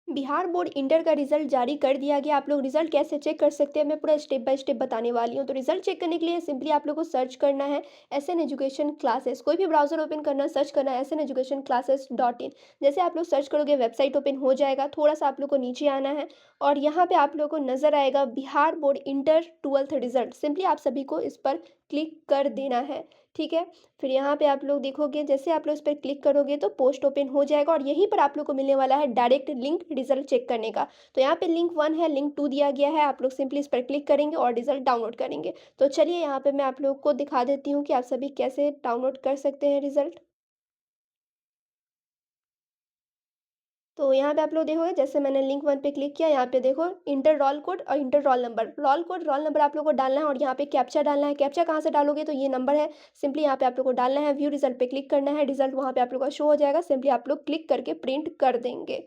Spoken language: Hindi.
बिहार बोर्ड इंटर का रिजल्ट जारी कर दिया गया। आप लोग रिजल्ट कैसे चेक कर सकते हैं मैं पूरा स्टेप बाय स्टेप बताने वाली हूँ। तो रिजल्ट चेक करने के लिए सिंपली आप लोग को सर्च करना है एसएन एजुकेशन क्लासेस। कोई भी ब्राउजर ओपन करना, सर्च करना है SN education classes dot in. जैसे आप लोग सर्च करोगे वेबसाइट ओपन हो जाएगा। थोड़ा सा आप लोग को नीचे आना है और यहाँ पे आप लोग को नजर आएगा Bihar board inter twelfth result. Simply आप सभी को इस पर क्लिक कर देना है। ठीक है। फिर यहाँ पे आप लोग देखोगे, जैसे आप लोग इस पर क्लिक करोगे तो पोस्ट ओपन हो जाएगा और यहीं पर आप लोग को मिलने वाला है डायरेक्ट लिंक रिजल्ट चेक करने का। तो यहाँ पे लिंक 1 है, लिंक 2 दिया गया है। आप लोग सिंपली इस पर क्लिक करेंगे और रिजल्ट डाउनलोड करेंगे। तो चलिए यहाँ पे मैं आप लोग को दिखा देती हूँ कि आप सभी कैसे डाउनलोड कर सकते हैं रिजल्ट। तो यहाँ पे आप लोग देखोगे, जैसे मैंने लिंक 1 पे क्लिक किया, यहाँ पे देखो इंटर रोल कोड और inter roll number. Roll code, roll number आप लोग को डालना है और यहाँ पे कैप्चा डालना है। कैप्चा कहाँ से डालोगे, तो ये नंबर है, सिंपली यहाँ पे आप लोग को डालना है। व्यू रिजल्ट पे क्लिक करना है, रिजल्ट वहाँ पे आप लोग का शो हो जाएगा। सिंपली आप लोग क्लिक करके प्रिंट कर देंगे।